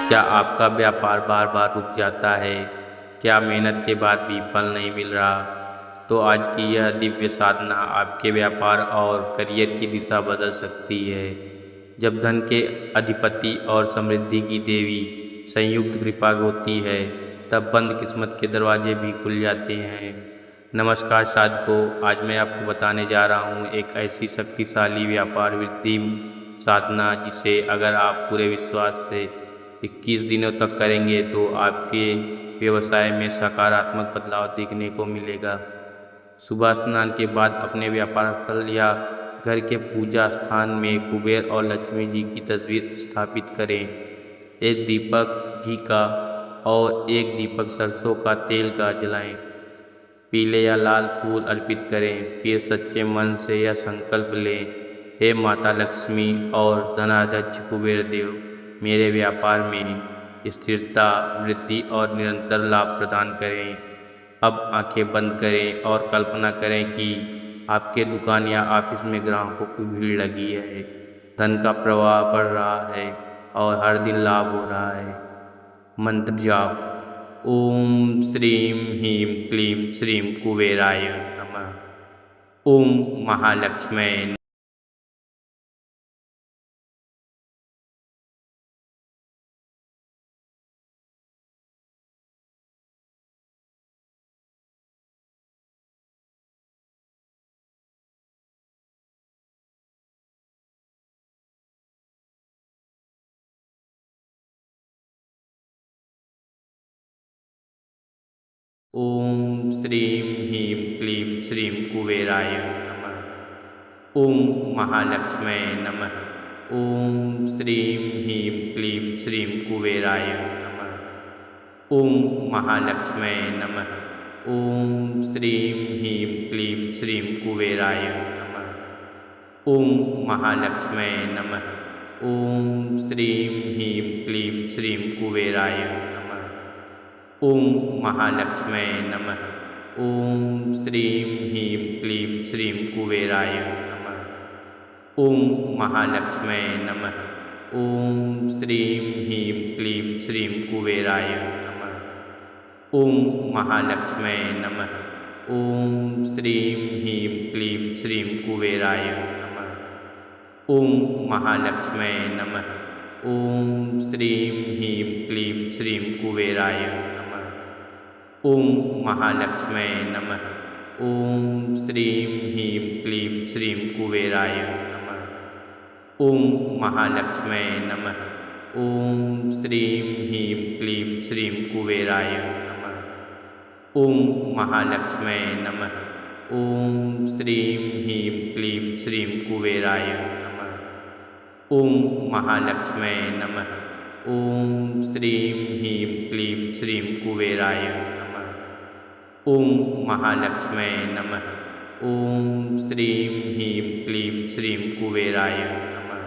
क्या आपका व्यापार बार बार रुक जाता है? क्या मेहनत के बाद भी फल नहीं मिल रहा? तो आज की यह दिव्य साधना आपके व्यापार और करियर की दिशा बदल सकती है। जब धन के अधिपति और समृद्धि की देवी संयुक्त कृपा होती है, तब बंद किस्मत के दरवाजे भी खुल जाते हैं। नमस्कार साधकों, आज मैं आपको बताने जा रहा हूँ एक ऐसी शक्तिशाली व्यापार वृद्धि साधना जिसे अगर आप पूरे विश्वास से 21 दिनों तक करेंगे तो आपके व्यवसाय में सकारात्मक बदलाव देखने को मिलेगा। सुबह स्नान के बाद अपने व्यापार स्थल या घर के पूजा स्थान में कुबेर और लक्ष्मी जी की तस्वीर स्थापित करें। एक दीपक घी का और एक दीपक सरसों का तेल का जलाएं। पीले या लाल फूल अर्पित करें। फिर सच्चे मन से यह संकल्प लें, हे माता लक्ष्मी और धनाध्यक्ष कुबेर देव, मेरे व्यापार में स्थिरता, वृद्धि और निरंतर लाभ प्रदान करें। अब आंखें बंद करें और कल्पना करें कि आपके दुकान या ऑफिस में ग्राहकों की भीड़ लगी है। धन का प्रवाह बढ़ रहा है और हर दिन लाभ हो रहा है। मंत्र जाप: ओम श्रीं ह्रीं क्लीं श्रीं कुबेराय नमः। ओम महालक्ष्म्यै नमः। ओम श्रीं ह्रीं क्लीं श्रीं कुबेराय नमः। ओम महालक्ष्म्यै नमः। ओम श्रीं ह्रीं क्लीं श्रीं कुबेराय नमः। ओम महालक्ष्म्यै नमः। ओम श्रीं ह्रीं क्लीं श्रीं कुबेराय नमः। ओम महालक्ष्म्यै नमः। ओम श्रीं ह्रीं क्लीं श्रीं कुबेराय नमः। ओम महालक्ष्म्यै नमः। ओम श्रीं ह्रीं क्लीं श्रीं कुबेराय नमः। ओम महालक्ष्म्यै नमः। ओम श्रीं ह्रीं क्लीं श्रीं कुबेराय नमः। ओम महालक्ष्म्यै नमः। ओम श्रीं ह्रीं क्लीं श्रीं कुबेराय नमः। ओम महालक्ष्म्यै नमः। ओम श्रीं ह्रीं क्लीं श्रीं कुबेराय नमः। ओम महालक्ष्म्यै नमः। ओम श्रीं ह्रीं क्लीं श्रीं कुबेराय नमः। ओम महालक्ष्म्यै नमः। ओम श्रीं ह्रीं क्लीं श्रीं कुबेराय नमः। ओम महालक्ष्म्यै नमः। ओम श्रीं ह्रीं क्लीं श्रीं कुबेराय नमः। ओम महालक्ष्म्यै नमः। ओम श्रीं ह्रीं क्लीं श्रीं कुबेराय नमः। ओम महालक्ष्म्यै नमः। ओम श्रीं ह्रीं क्लीं श्रीं कुबेराय नमः।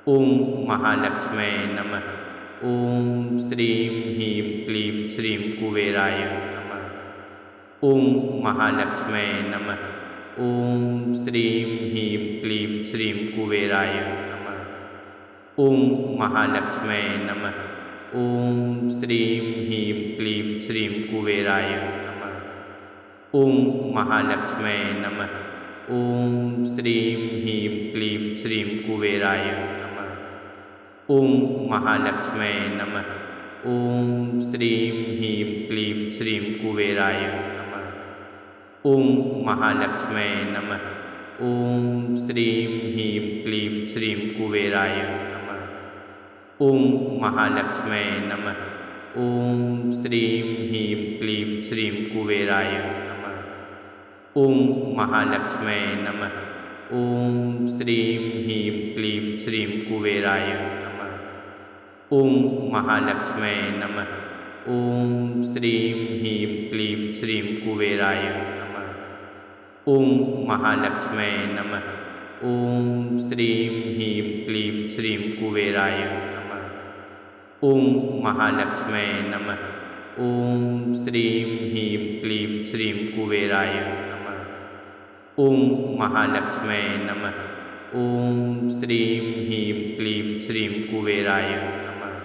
ओम महालक्ष्म्यै नमः। ओम श्रीं ह्रीं क्लीं श्रीं कुबेराय नमः। ओम महालक्ष्म्यै नमः। ओम श्रीं ह्रीं क्लीं श्रीं कुबेराय नमः। ओम महालक्ष्म्यै नमः। ओम श्रीं ह्रीं क्लीं श्रीं कुबेराय नमः। ओम महालक्ष्म्यै नमः। ओम श्रीं ह्रीं क्लीं श्रीं कुबेराय नमः। ओम महालक्ष्म्यै नमः। ओम श्रीं ह्रीं क्लीं श्रीं कुबेराय नमः। ओम महालक्ष्म्यै नमः। ओम श्रीं ह्रीं क्लीं श्रीं कुबेराय नमः। ओम महालक्ष्म्यै नमः। ओम श्रीं ह्रीं क्लीं श्रीं कुबेराय नमः। ओम महालक्ष्म्यै नमः। ओम श्रीं ह्रीं क्लीं श्रीं कुबेराय नमः। ओम महालक्ष्म्यै नमः। ओम श्रीं ह्रीं क्लीं श्रीं कुबेराय नमः। ओम महालक्ष्म्यै नमः। ओम श्रीं ह्रीं क्लीं श्रीं कुबेराय नमः। ओम महालक्ष्म्यै नमः। ओम श्रीं ह्रीं क्लीं श्रीं कुबेराय नमः। ओम महालक्ष्म्यै नमः। ओम श्रीं ह्रीं क्लीं श्रीं कुबेराय नमः।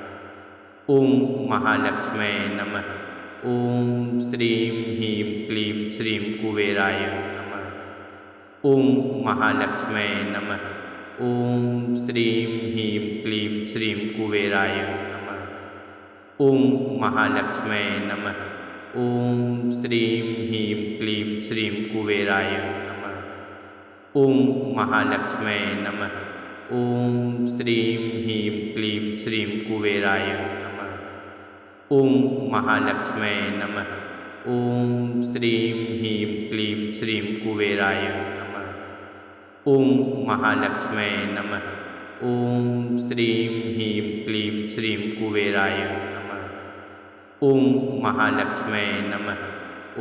ओम महालक्ष्मै नमः। ओम श्रीं ह्रीं क्लीं श्रीं कुबेराय नमः। ओम महालक्ष्मै नमः। ओम श्रीं ह्रीं क्लीं श्रीं कुबेराय नमः। ओम महालक्ष्मै नमः। ओम श्रीं ह्रीं क्लीं श्रीं कुबेराय नमः। ओम महालक्ष्मै नमः। ओम श्रीं ह्रीं क्लीं श्रीं कुबेराय नमः। ओम महालक्ष्मै नमः। ओम श्रीं ह्रीं क्लीं श्रीं कुबेराय नमः। ओम महालक्ष्मै नमः। ओम श्रीं ह्रीं क्लीं श्रीं कुबेराय नमः। ओम महालक्ष्मै नमः।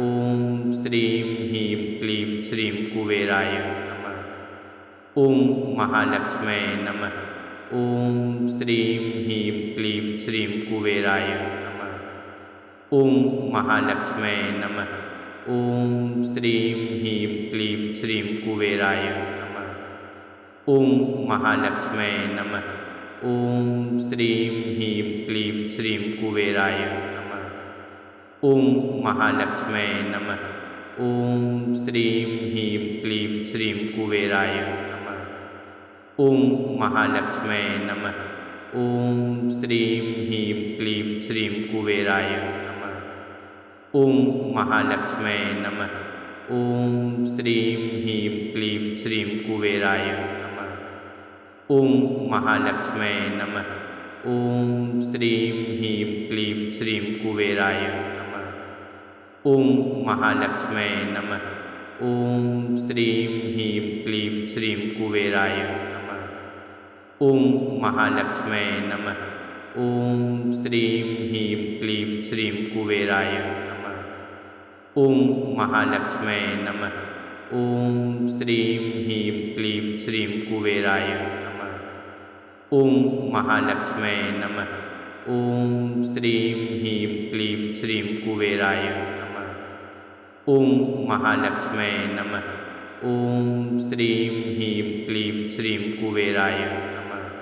ओम श्रीं ह्रीं क्लीं श्रीं कुबेराय नमः। ओम महालक्ष्मै नमः। ओम श्रीं ह्रीं क्लीं श्रीं कुबेराय नमः। ओम महालक्ष्मै नमः। ओम श्रीं ह्रीं क्लीं श्रीं कुबेराय नमः। ओम महालक्ष्मै नमः। ओम श्रीं ह्रीं क्लीं श्रीं कुबेराय नमः। ओम महालक्ष्मै नमः। ओम श्रीं ह्रीं क्लीं श्रीं कुबेराय नमः। ओम महालक्ष्मै नमः। ओम श्रीं ह्रीं क्लीं श्रीं कुबेराय नमः। ओम महालक्ष्मै नमः। ओम श्रीं ह्रीं क्लीं श्रीं कुबेराय नमः। ओम महालक्ष्मै नमः। ओम श्रीं ह्रीं क्लीं श्रीं कुबेराय नमः। ओम महालक्ष्मै नमः। ओम श्रीं ह्रीं क्लीं श्रीं कुबेराय नमः। ओम महालक्ष्मै नमः। ओम श्रीं ह्रीं क्लीं श्रीं कुबेराय नमः। ओम महालक्ष्मै नमः। ओम श्रीं ह्रीं क्लीं श्रीं कुबेराय नमः। ओम महालक्ष्मै नमः। ओम श्रीं ह्रीं क्लीं श्रीं कुबेराय नमः। ओम महालक्ष्मै नमः। ओम श्रीं ह्रीं क्लीं श्रीं कुबेराय नमः।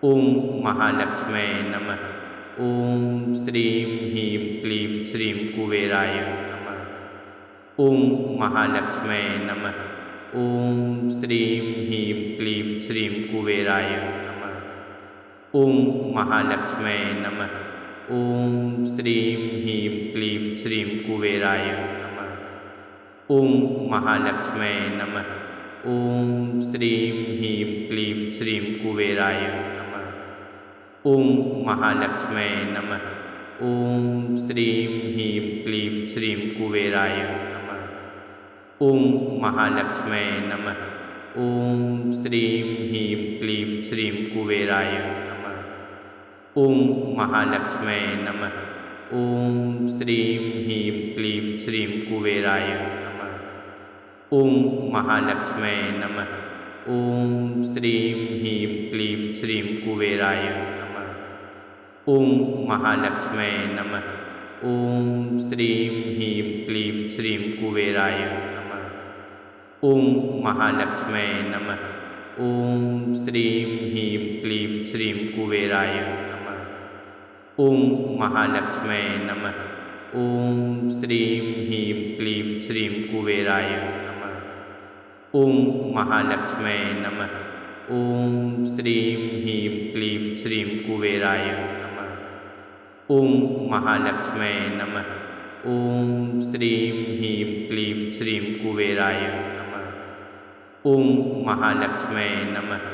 ओम महालक्ष्मै नमः। ओम श्रीं ह्रीं क्लीं श्रीं कुबेराय नमः। ओम महालक्ष्मै नमः। ओम श्रीं ह्रीं क्लीं श्रीं कुबेराय नमः। ओम महालक्ष्मै नमः। ओम श्रीं ह्रीं क्लीं श्रीं कुबेराय नमः। ओम महालक्ष्मै नमः। ओम श्रीं ह्रीं क्लीं श्रीं कुबेराय नमः। ओम महालक्ष्मै नमः। ओम श्रीं ह्रीं क्लीं श्रीं कुबेराय नमः। ओम महालक्ष्मै नमः। ओम श्रीं ह्रीं क्लीं श्रीं कुबेराय नमः। ओम महालक्ष्मै नमः। ओम श्रीं ह्रीं क्लीं श्रीं कुबेराय नमः। ओम महालक्ष्मै नमः। ओम श्रीं ह्रीं क्लीं श्रीं कुबेराय नमः। ओम महालक्ष्मै नमः। ओम श्रीं ह्रीं क्लीं श्रीं कुबेराय नमः। ओम महालक्ष्मै नमः। ओम श्रीं ह्रीं क्लीं श्रीं कुबेराय नमः। ओम महालक्ष्मै नमः। ओम श्रीं ह्रीं क्लीं श्रीं कुबेराय नमः। ओम महालक्ष्मै नमः। ओम श्रीं ह्रीं क्लीं श्रीं कुबेराय नमः। ओम महालक्ष्मै नमः। ओम श्रीं ह्रीं क्लीं श्रीं कुबेराय नमः। ओम महालक्ष्मै नमः।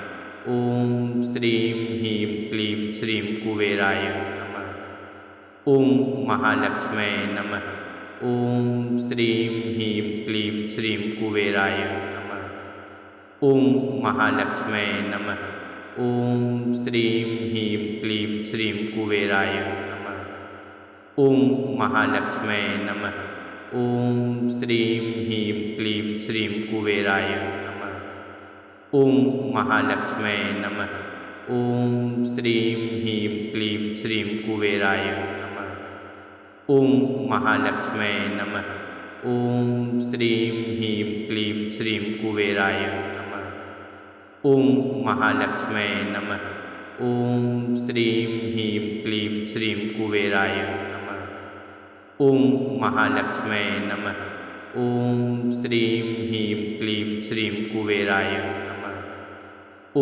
ओम श्रीं ह्रीं क्लीं श्रीं कुबेराय नमः। ओम महालक्ष्मै नमः। ओम श्रीं ह्रीं क्लीं श्रीं कुबेराय नमः। ओम महालक्ष्मै नमः। ओम श्रीं ह्रीं क्लीं श्रीं कुबेराय नमः। ओम महालक्ष्मै नमः। ओम श्रीं ह्रीं क्लीं श्रीं कुबेराय नमः। ओम महालक्ष्मै नमः। ओम श्रीं ह्रीं क्लीं श्रीं कुबेराय नमः। ओम महालक्ष्मै नमः। ओम श्रीं ह्रीं क्लीं श्रीं कुबेराय नमः। ओम महालक्ष्मै नमः। ॐ श्रीं ह्रीं क्लीं श्रीं कुबेराय नमः। ॐ महालक्ष्म्यै नमः। ॐ श्रीं ह्रीं क्लीं श्रीं कुबेराय नमः।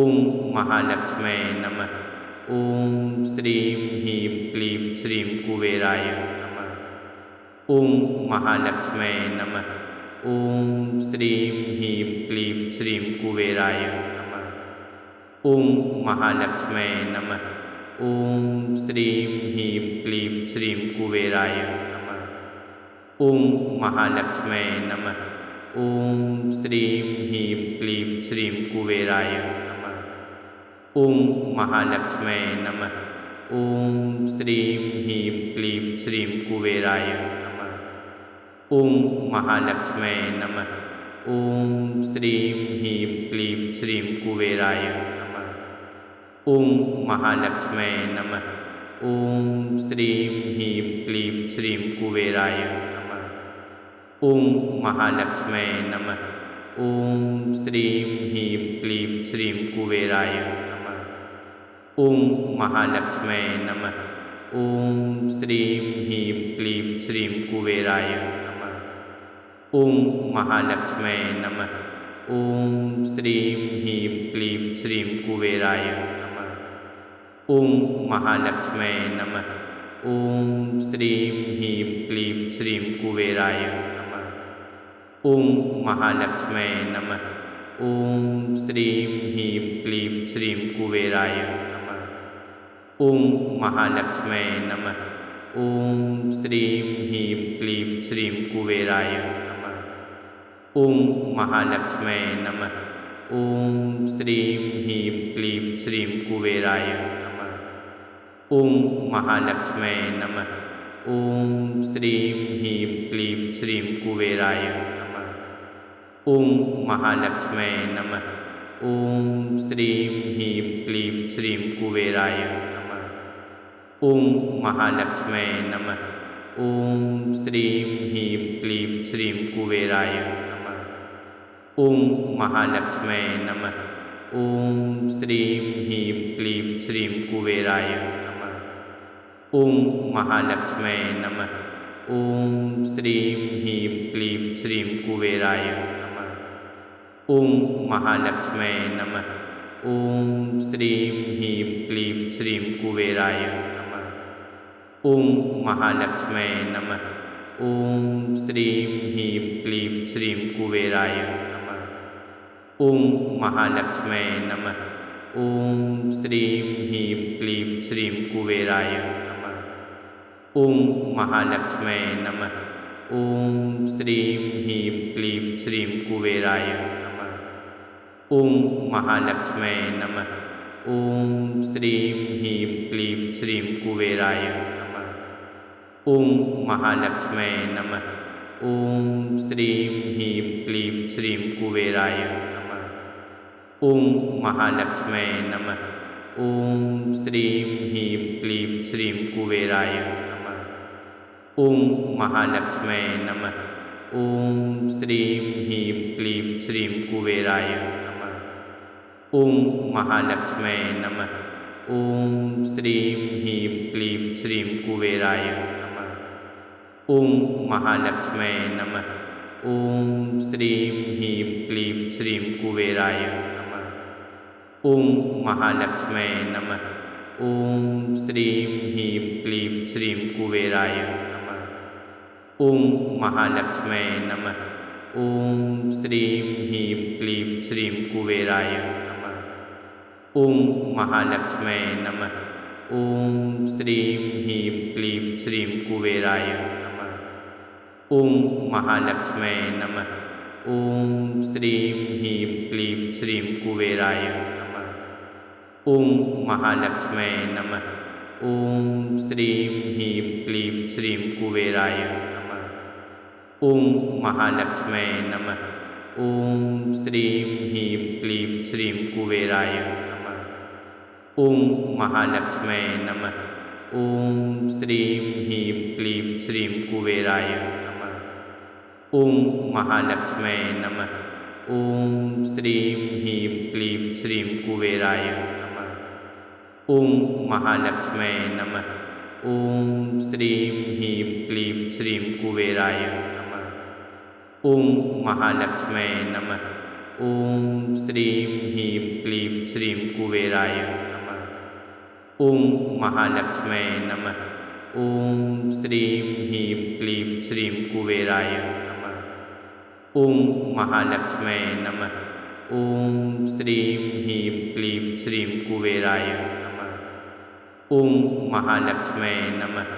ॐ महालक्ष्म्यै नमः। ॐ श्रीं ह्रीं क्लीं श्रीं कुबेराय नमः। ॐ महालक्ष्म्यै नमः। ॐ श्रीं ह्रीं क्लीं श्रीं कुबेराय नमः। ॐ महालक्ष्म्यै नमः। ॐ श्रीं ह्रीं क्लीं श्रीं कुबेराय नमः। ॐ महालक्ष्म्यै नमः। ॐ श्रीं ह्रीं क्लीं श्रीं कुबेराय नमः। ॐ महालक्ष्म्यै नमः। ॐ श्रीं ह्रीं क्लीं श्रीं कुबेराय नमः। ॐ महालक्ष्म्यै नमः। ॐ श्रीं ह्रीं क्लीं श्रीं कुबेराय नमः। ॐ महालक्ष्म्यै नमः। ॐ श्रीं ह्रीं क्लीं श्रीं कुबेराय नमः। ॐ महालक्ष्म्यै नमः। ॐ श्रीं ह्रीं क्लीं श्रीं कुबेराय नमः। ॐ महालक्ष्म्यै नमः। ॐ श्रीं ह्रीं क्लीं श्रीं कुबेराय नमः। ॐ महालक्ष्म्यै नमः। ॐ श्रीं ह्रीं क्लीं श्रीं कुबेराय नमः। ॐ महालक्ष्म्यै नमः। ॐ श्रीं ह्रीं क्लीं श्रीं कुबेराय नमः। ॐ महालक्ष्म्यै नमः। ॐ श्रीं ह्रीं क्लीं श्रीं कुबेराय नमः। ॐ महालक्ष्म्यै नमः। ॐ श्रीं ह्रीं क्लीं श्रीं कुबेराय नमः। ॐ महालक्ष्म्यै नमः। ॐ श्रीं ह्रीं क्लीं श्रीं कुबेराय नमः। ॐ महालक्ष्म्यै नमः। ॐ श्रीं ह्रीं क्लीं श्रीं कुबेराय नमः। ॐ महालक्ष्म्यै नमः। ॐ श्रीं ह्रीं क्लीं श्रीं कुबेराय नमः। ॐ महालक्ष्म्यै नमः। ॐ श्रीं ह्रीं क्लीं श्रीं कुबेराय नमः। ॐ महालक्ष्म्यै नमः। ॐ श्रीं ह्रीं क्लीं श्रीं कुबेराय नमः। ॐ महालक्ष्म्यै नमः। ॐ श्रीं ह्रीं क्लीं श्रीं कुबेराय नमः। ॐ महालक्ष्म्यै नमः। ॐ श्रीं ह्रीं क्लीं श्रीं कुबेराय नमः। ॐ महालक्ष्म्यै नमः। ॐ श्रीं ह्रीं क्लीं श्रीं कुबेराय नमः। ॐ महालक्ष्म्यै नमः। ॐ श्रीं ह्रीं क्लीं श्रीं कुबेराय नमः। ॐ महालक्ष्म्यै नमः। ॐ श्रीं ह्रीं क्लीं श्रीं कुबेराय नमः। ॐ महालक्ष्म्यै नमः। ॐ श्रीं ह्रीं क्लीं श्रीं कुबेराय नमः। ॐ महालक्ष्म्यै नमः। ॐ श्रीं ह्रीं क्लीं श्रीं कुबेराय नमः। ॐ महालक्ष्म्यै नमः। ॐ श्रीं ह्रीं क्लीं श्रीं कुबेराय नमः। ॐ महालक्ष्म्यै नमः। ॐ श्रीं ह्रीं क्लीं श्रीं कुबेराय नमः। ॐ महालक्ष्म्यै नमः। ॐ श्रीं ह्रीं क्लीं श्रीं कुबेराय नमः। ॐ महालक्ष्म्यै नमः। ॐ श्रीं ह्रीं क्लीं श्रीं कुबेराय नमः। ॐ महालक्ष्म्यै नमः। ॐ श्रीं ह्रीं क्लीं श्रीं कुबेराय नमः। ॐ महालक्ष्म्यै नमः। ॐ श्रीं ह्रीं क्लीं श्रीं कुबेराय नमः। ॐ महालक्ष्म्यै नमः। ॐ श्रीं ह्रीं क्लीं श्रीं कुबेराय नमः। ॐ महालक्ष्म्यै नमः। ॐ श्रीं ह्रीं क्लीं श्रीं कुबेराय नमः। ॐ महालक्ष्म्यै नमः। ॐ श्रीं ह्रीं क्लीं श्रीं कुबेराय नमः। ॐ महालक्ष्म्यै नमः। ॐ श्रीं ह्रीं क्लीं श्रीं कुबेराय नमः। ॐ महालक्ष्म्यै नमः। ॐ श्रीं ह्रीं क्लीं श्रीं कुबेराय नमः। ॐ महालक्ष्म्यै नमः। ॐ श्रीं ह्रीं क्लीं श्रीं कुबेराय नमः। ॐ महालक्ष्म्यै नमः। ॐ श्रीं ह्रीं क्लीं श्रीं कुबेराय नमः। ॐ महालक्ष्म्यै नमः। ॐ श्रीं ह्रीं क्लीं श्रीं कुबेराय नमः। ॐ महालक्ष्म्यै नमः। ॐ श्रीं ह्रीं क्लीं श्रीं कुबेराय नमः। ॐ महालक्ष्म्यै नमः। ॐ श्रीं ह्रीं क्लीं श्रीं कुबेराय नमः। ॐ महालक्ष्म्यै नमः।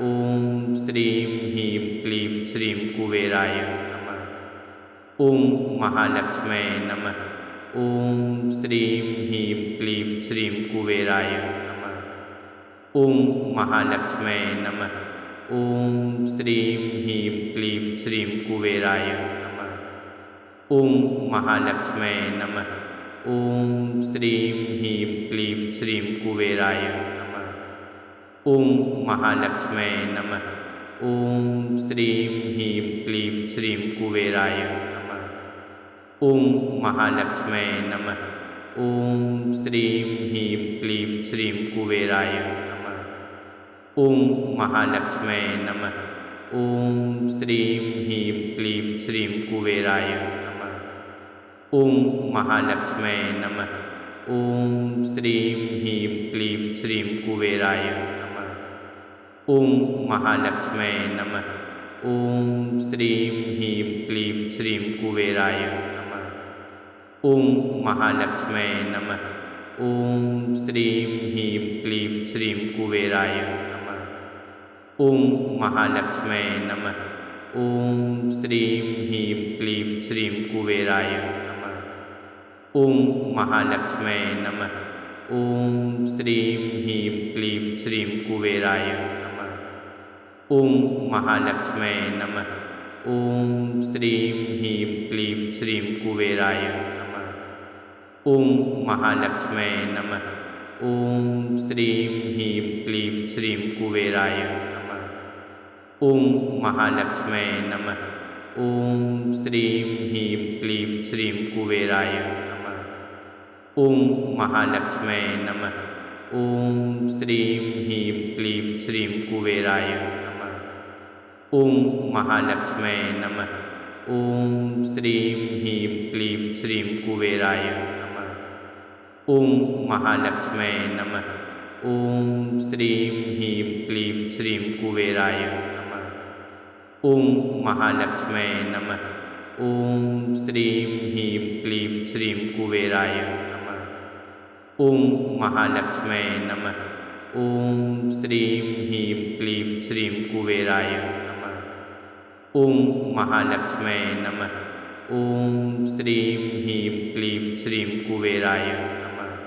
ॐ श्रीं ह्रीं क्लीं श्रीं कुबेराय नमः। ॐ महालक्ष्म्यै नमः। ॐ श्रीं ह्रीं क्लीं श्रीं कुबेराय नमः। ॐ महालक्ष्म्यै नमः। ॐ श्रीं ह्रीं क्लीं श्रीं कुबेराय नमः। ॐ महालक्ष्म्यै नमः। ॐ श्रीं ह्रीं क्लीं श्रीं कुबेराय नमः। ॐ महालक्ष्म्यै नमः। ॐ श्रीं ह्रीं क्लीं श्रीं कुबेराय नमः। ॐ महालक्ष्म्यै नमः। ॐ श्रीं ह्रीं क्लीं श्रीं कुबेराय नमः। ॐ महालक्ष्म्यै नमः। ॐ श्रीं ह्रीं क्लीं श्रीं कुबेराय नमः। ॐ महालक्ष्म्यै नमः। ॐ श्रीं ह्रीं क्लीं श्रीं कुबेराय नमः। ॐ महालक्ष्म्यै नमः। ॐ श्रीं ह्रीं क्लीं श्रीं कुबेराय नमः। ॐ महालक्ष्म्यै नमः। ॐ श्रीं ह्रीं क्लीं श्रीं कुबेराय नमः। ॐ महालक्ष्म्यै नमः। ॐ श्रीं ह्रीं क्लीं श्रीं कुबेराय नमः। ॐ महालक्ष्म्यै नमः। ॐ श्रीं ह्रीं क्लीं श्रीं कुबेराय नमः। ॐ महालक्ष्म्यै नमः। ॐ श्रीं ह्रीं क्लीं श्रीं कुबेराय नमः। ॐ महालक्ष्म्यै नमः। ॐ श्रीं ह्रीं क्लीं श्रीं कुबेराय नमः। ॐ महालक्ष्म्यै नमः। ॐ श्रीं ह्रीं क्लीं श्रीं कुबेराय नमः। ॐ महालक्ष्म्यै नमः। ॐ श्रीं ह्रीं क्लीं श्रीं कुबेराय नमः। ॐ महालक्ष्म्यै नमः। ॐ श्रीं ह्रीं क्लीं श्रीं कुबेराय नमः। ॐ महालक्ष्म्यै नमः। ॐ श्रीं ह्रीं क्लीं श्रीं कुबेराय नमः। ॐ महालक्ष्म्यै नमः। ॐ श्रीं ह्रीं क्लीं श्रीं कुबेराय नमः। ॐ महालक्ष्म्यै नमः। ॐ श्रीं ह्रीं क्लीं श्रीं कुबेराय नमः। ॐ महालक्ष्म्यै नमः। ॐ श्रीं ह्रीं क्लीं श्रीं कुबेराय नमः।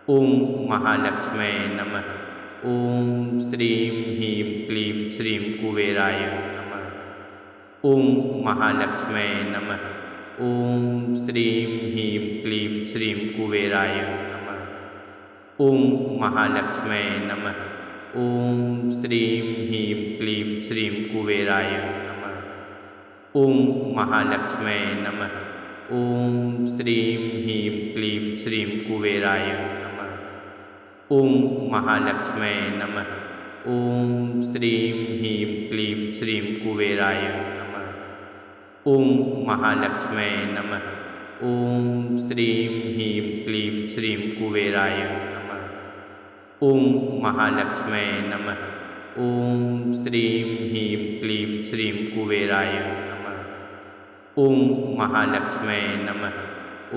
ॐ महालक्ष्म्यै नमः। ॐ श्रीं ह्रीं क्लीं श्रीं कुबेराय नमः। ॐ महालक्ष्म्यै नमः। ॐ श्रीं ह्रीं क्लीं श्रीं कुबेराय नमः। ॐ महालक्ष्म्यै नमः। ॐ श्रीं ह्रीं क्लीं श्रीं कुबेराय नमः। ॐ महालक्ष्म्यै नमः। ॐ श्रीं ह्रीं क्लीं श्रीं कुबेराय नमः। ॐ महालक्ष्म्यै नमः। ॐ श्रीं ह्रीं क्लीं श्रीं कुबेराय नमः। ॐ महालक्ष्म्यै नमः। ॐ श्रीं ह्रीं क्लीं श्रीं कुबेराय नमः। ॐ महालक्ष्म्यै नमः। ॐ श्रीं ह्रीं क्लीं श्रीं कुबेराय नमः। ॐ महालक्ष्म्यै नमः।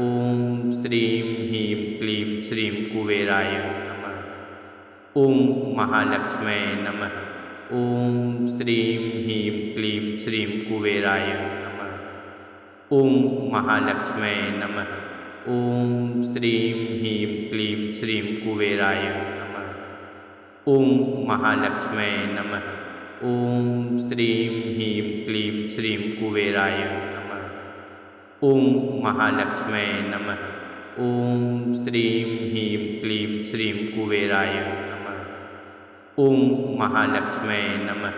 ॐ श्रीं ह्रीं क्लीं श्रीं कुबेराय नमः। ॐ महालक्ष्म्यै नमः। ॐ श्रीं ह्रीं क्लीं श्रीं कुबेराय नमः। ॐ महालक्ष्म्यै नमः। ॐ श्रीं ह्रीं क्लीं श्रीं कुबेराय नमः। ॐ महालक्ष्म्यै नमः। ॐ श्रीं ह्रीं क्लीं श्रीं कुबेराय नमः। ॐ महालक्ष्म्यै नमः। ॐ श्रीं ह्रीं क्लीं श्रीं कुबेराय नमः। ॐ महालक्ष्म्यै नमः।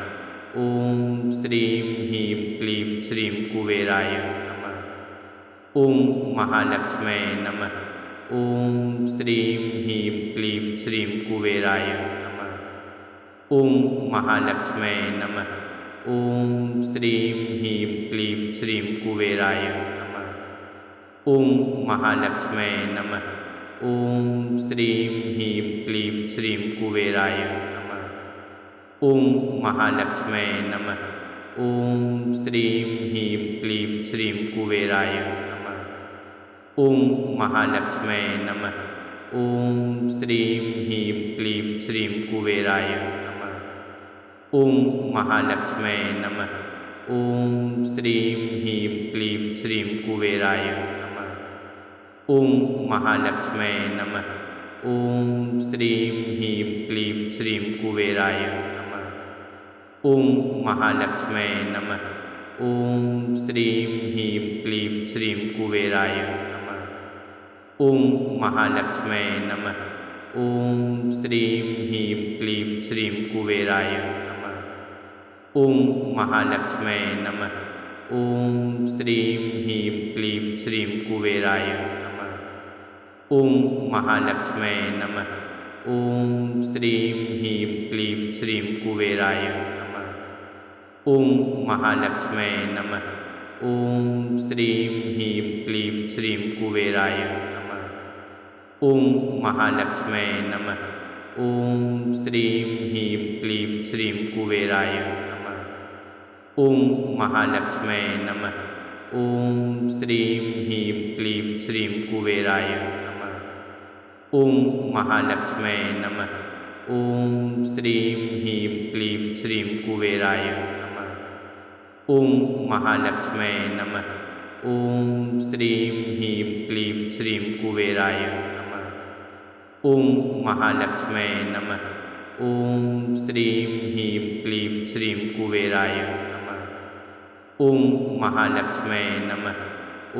ॐ श्रीं ह्रीं क्लीं श्रीं कुबेराय नमः। ॐ महालक्ष्म्यै नमः। ॐ श्रीं ह्रीं क्लीं श्रीं कुबेराय नमः। ॐ महालक्ष्म्यै नमः। ॐ श्रीं ह्रीं क्लीं श्रीं कुबेराय नमः। ॐ महालक्ष्म्यै नमः। ॐ श्रीं ह्रीं क्लीं श्रीं कुबेराय नमः। ॐ महालक्ष्म्यै नमः। ॐ श्रीं ह्रीं क्लीं श्रीं कुबेराय नमः। ॐ महालक्ष्म्यै नमः। ॐ श्रीं ह्रीं क्लीं श्रीं कुबेराय नमः। ॐ महालक्ष्म्यै नमः। ॐ श्रीं ह्रीं क्लीं श्रीं कुबेराय नमः। ॐ महालक्ष्म्यै नमः। ॐ श्रीं ह्रीं क्लीं श्रीं कुबेराय नमः। ॐ महालक्ष्म्यै नमः। ॐ श्रीं ह्रीं क्लीं श्रीं कुबेराय नमः। ॐ महालक्ष्म्यै नमः। ॐ श्रीं ह्रीं क्लीं श्रीं कुबेराय नमः। ॐ महालक्ष्म्यै नमः। ॐ श्रीं ह्रीं क्लीं श्रीं कुबेराय नमः। ॐ महालक्ष्म्यै नमः। ॐ श्रीं ह्रीं क्लीं श्रीं कुबेराय नमः। ॐ महालक्ष्म्यै नमः। ॐ श्रीं ह्रीं क्लीं श्रीं कुबेराय नमः। ॐ महालक्ष्म्यै नमः। ॐ श्रीं ह्रीं क्लीं श्रीं कुबेराय नमः। ॐ महालक्ष्म्यै नमः। ॐ श्रीं ह्रीं क्लीं श्रीं कुबेराय नमः। ॐ महालक्ष्म्यै नमः। ॐ श्रीं ह्रीं क्लीं श्रीं कुबेराय नमः। ॐ महालक्ष्म्यै नमः। ॐ श्रीं ह्रीं क्लीं श्रीं कुबेराय नमः। ॐ महालक्ष्म्यै नमः। ॐ श्रीं ह्रीं क्लीं श्रीं कुबेराय नमः। ॐ महालक्ष्म्यै नमः।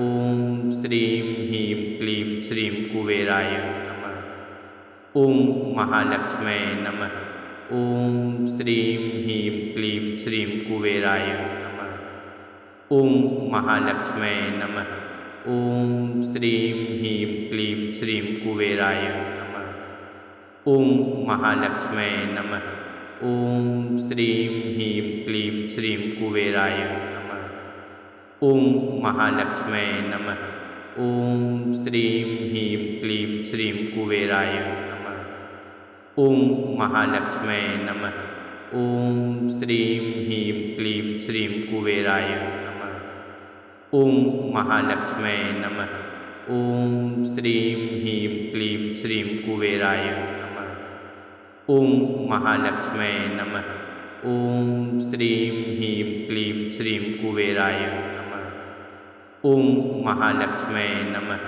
ॐ श्रीं ह्रीं क्लीं श्रीं कुबेराय नमः। ॐ महालक्ष्म्यै नमः। ॐ श्रीं ह्रीं क्लीं श्रीं कुबेराय नमः। ॐ महालक्ष्म्यै नमः। ॐ श्रीं ह्रीं क्लीं श्रीं कुबेराय नमः। ॐ महालक्ष्म्यै नमः। ॐ श्रीं ह्रीं क्लीं श्रीं कुबेराय नमः। ॐ महालक्ष्म्यै नमः। ॐ श्रीं ह्रीं क्लीं श्रीं कुबेराय नमः। ॐ महालक्ष्म्यै नमः। ॐ श्रीं ह्रीं क्लीं श्रीं कुबेराय नमः। ॐ महालक्ष्म्यै नमः। ॐ श्रीं ह्रीं क्लीं श्रीं कुबेराय नमः। ॐ महालक्ष्म्यै नमः। ॐ श्रीं ह्रीं क्लीं श्रीं कुबेराय नमः। ॐ महालक्ष्म्यै नमः।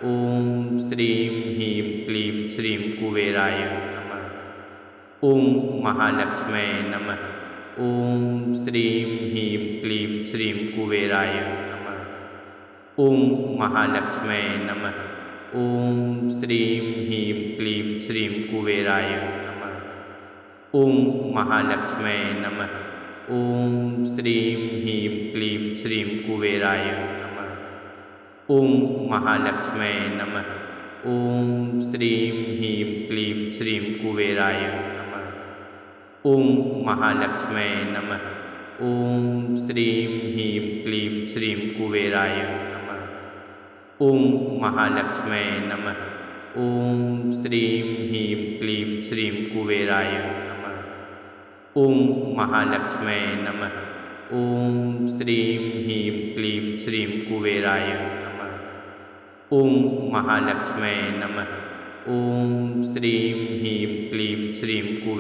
ॐ श्रीं ह्रीं क्लीं श्रीं कुबेराय नमः। ॐ महालक्ष्म्यै नमः। ॐ श्रीं ह्रीं क्लीं श्रीं कुबेराय नमः। ॐ महालक्ष्म्यै नमः। ॐ श्रीं ह्रीं क्लीं श्रीं कुबेराय नमः। ॐ महालक्ष्म्यै नमः। ॐ श्रीं ह्रीं क्लीं श्रीं कुबेराय नमः। ॐ महालक्ष्म्यै नमः। ॐ श्रीं ह्रीं क्लीं श्रीं कुबेराय नमः। ॐ महालक्ष्म्यै नमः। ॐ श्रीं ह्रीं क्लीं श्रीं कुबेराय नमः। ॐ महालक्ष्म्यै नमः। ॐ श्रीं ह्रीं क्लीं श्रीं कुबेराय नमः। ॐ महालक्ष्म्यै नमः। ॐ श्रीं ह्रीं क्लीं श्रीं कुबेराय नमः। ॐ महालक्ष्म्यै नमः। ॐ श्रीं ह्रीं क्लीं श्रीं कुबेराय